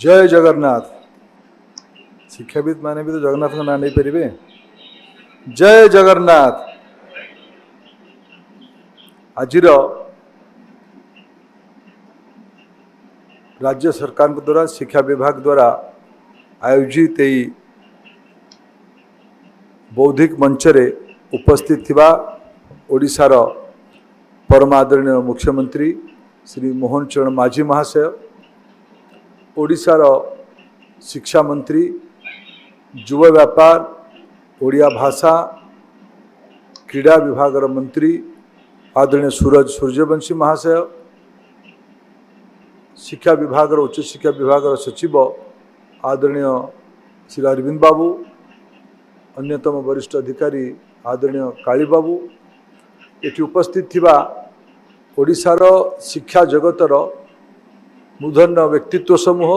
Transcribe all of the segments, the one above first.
जय जगन्नाथ। शिक्षाविद माने भी तो जगन्नाथ का नाम नहीं पारे। जय जगन्नाथ। आज राज्य सरकार द्वारा शिक्षा विभाग द्वारा आयोजित बौद्धिक मंच रे उपस्थित थिबा ओडिशार परम आदरणीय मुख्यमंत्री श्री मोहन चरण माझी महाशय, ओडिशार शिक्षा मंत्री, युवा व्यापार, ओडिया भाषा, क्रीड़ा विभाग मंत्री आदरणीय सूरज सूर्यवंशी महाशय, शिक्षा विभाग उच्च शिक्षा विभाग सचिव आदरणीय श्री अरविंद बाबू, अन्यतम वरिष्ठ अधिकारी आदरणीय काली बाबू, ये उपस्थित थिबा ओडिशार शिक्षा जगतर मूर्धन्य व्यक्तित्व समूह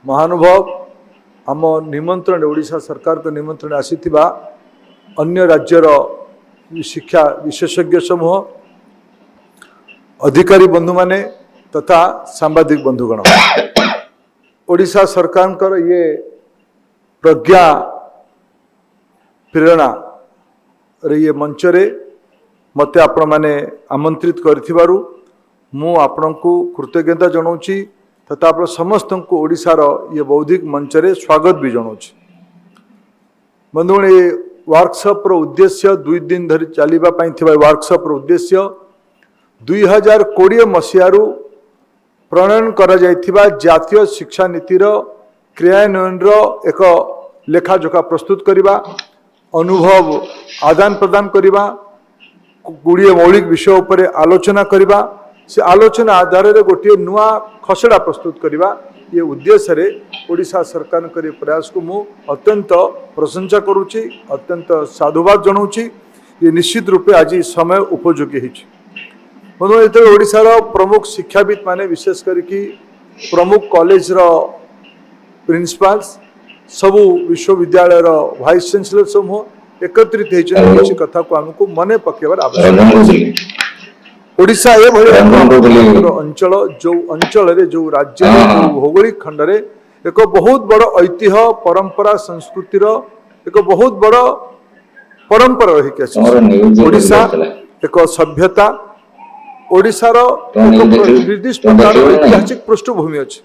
महानुभाव, आम निमंत्रण ओडिशा सरकार को निमंत्रण आसीथिबा अन्य राज्यर शिक्षा विशेषज्ञ समूह, अधिकारी बंधु माने तथा सांबादिक बंधुगण, ओडिशा सरकार ये प्रज्ञा प्रेरणा ये मंच रे मते आपण माने आमंत्रित करथिबारु मु आपनकु कृतज्ञता जनाऊँची तथा आप समस्त को ओडिशार ये बौद्धिक मंच रे स्वागत भी जनाऊँची। बंधुगण, ये वर्कशॉप रो उद्देश्य 2 दिन धरी चलिबा पई थिबा वर्कशॉप रो उद्देश्य 2020 मसीहारू प्रणयन करा जायथिबा जातीय शिक्षा नीतिर क्रियान्वयन रो एक लेखाजोखा प्रस्तुत करिबा, अनुभव आदान प्रदान करिबा, गुड़िए मौलिक विषय उपरे आलोचना करिबा, से आलोचना आधार रे गोटे नुआ खसड़ा प्रस्तुत करिबा, ये उद्देश्य रे ओडिशा सरकार करे प्रयास को मु अत्यंत प्रशंसा करूची, अत्यंत साधुवाद जनाऊँची। ये निश्चित रूपे आज समय उपयोगी होइछि। मतलब ये ओडिशार प्रमुख शिक्षाविद माने विशेष करके प्रमुख कॉलेज रो प्रिंसिपाल्स, सबू विश्वविद्यालय रो वाइस चांसलर समूह एकत्रित होती कथा को आमको मन पकेबार आवश्यक। ओडिशा ए अंचल जो अंचल रे जो राज्य जो भौगोलिक खंड रे एक बहुत बड़ ऐतिह्य परंपरा संस्कृतिर एक बहुत बड़ परंपरा रही। ओडिशा एक सभ्यता, ओडिशार निर्दिष्ट प्रकार ऐतिहासिक पृष्ठभूमि अच्छी।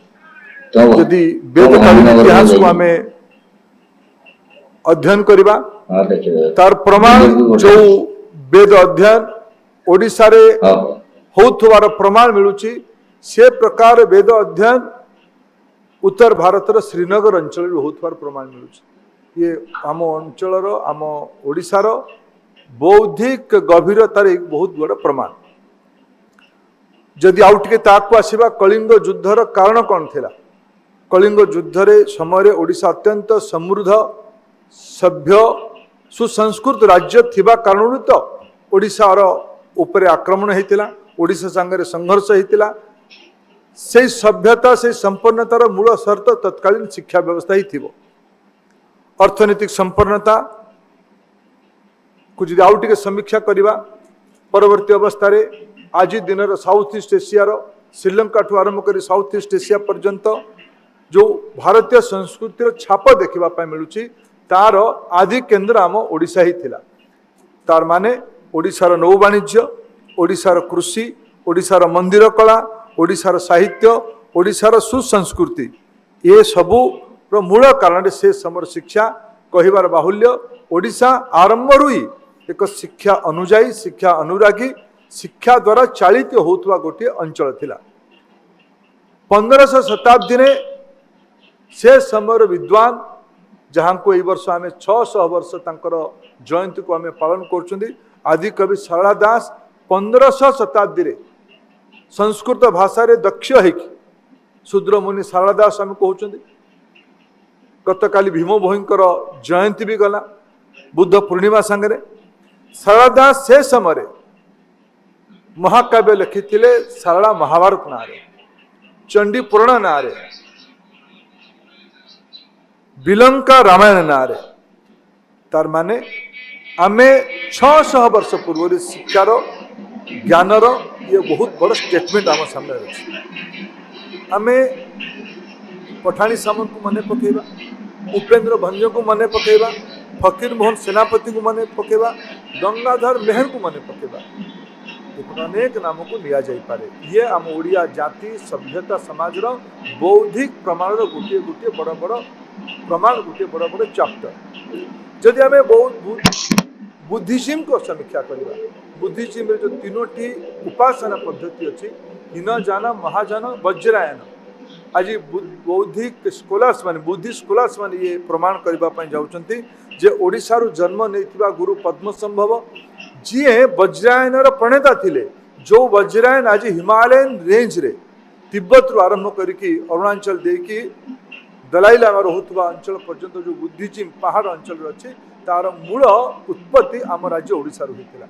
यदि वेदकालीन इतिहास को आम अध्ययन करवा तार प्रमाण जो वेद अध्ययन ओडिशा रे होउथवार प्रमाण मिलुची, से प्रकार वेद अध्ययन उत्तर भारतर श्रीनगर अंचल होउथवार प्रमाण मिलुची। ये आम अंचल आम ओडिशार बौद्धिक गभीरतार एक बहुत बड़ प्रमाण। जदि आउ टिके ताकू आसीबा कलिंग युद्धर कारण कौन थिला? कलिंग युद्ध रे समय ओडिशा अत्यंत समृद्ध सभ्य सुसंस्कृत राज्य थिबा कारणु तो ओडिशार उपरे आक्रमण होता, ओडिशा संगे संघर्ष होता। से सभ्यता से संपन्नतार मूल शर्त तत्कालीन शिक्षा व्यवस्था ही थिबो। अर्थनैतिक संपन्नता को आउ टिके समीक्षा करिबा परवर्ती अवस्था रे आज दिन साउथ ईस्ट एशिया श्रीलंका ठू आरंभ कर साउथ ईस्ट एशिया पर्यंत जो भारतीय संस्कृतिर छाप देखा मिलूची, तार आदि केन्द्र आम ओडिशा ही थिला। तार माने ओडिशार नौ वाणिज्य, ओडिशार कृषि, ओडिशार मंदिर कला, ओडिशार साहित्य, ओडिशार सुसंस्कृति, ये सबू मूल कारण से समर शिक्षा कहिबार बाहुल्य। ओडिशा आरंभरू ही एक शिक्षा अनुजाई, शिक्षा अनुरागी, शिक्षा द्वारा चालित होतुवा गोटे अंचल थिला। 1500 शताब्दी ने से समय विद्वान जहाँ को वर्ष आम 600 वर्ष तंकर जयंती को आम पालन कर आदि कवि सारला दास 1500 शताब्दी रे संस्कृत भाषा रे दक्ष है शूद्र मुनि सारला दास आम कहते। गतकाली भीम भोईंकर जयंती भी गला, बुद्ध पूर्णिमा संगे सारला दास से समय महाकाव्य लिखिथिले सारला महाभारत ना रे, चंडी पुराण ना रे, बिलंका रामायण ना रे। तार माने आमे 600 वर्ष पूर्व शिक्षार ज्ञानर ये बहुत बड़ स्टेटमेंट आम सामने अच्छे। आमे पठाणी सामंत को मने पकेबा, उपेंद्र भंज को मने पकेबा, फकीर मोहन सेनापति को मने पकेबा, गंगाधर मेहर को मने पकेबा। अनेक नाम को लिया जाई पारे। ये आम ओडिया जाति सभ्यता समाज रो बौद्धिक प्रमाण गोटे गोटे बड़ बड़ प्रमाण गोटे बड़ बड़ चैप्टर। जदि आम बुद्धिज्म को समीक्षा करवा, बुद्धिज्म जो तीनोटी उपासना पद्धति अच्छी, हीनजान महाजान वज्रायन। आज बौद्धिक स्कॉलर्स माने बुद्धि स्कॉलर्स माने ये प्रमाण करने जाउछंती जे ओडिशा रु जन्म नेथिबा गुरु पद्मसंभव जी वज्रायन प्रणेता थिले। जो वज्रायन आज हिमालयन रेंज रे तिब्बत रु आरंभ करके अरुणाचल देकी दलाई लामा रहुतबा अंचल पर्यंत जो बुद्धिज्म पहाड़ अंचल अच्छे तार मूल उत्पत्ति आम राज्य ओडिशा रु होइतिला।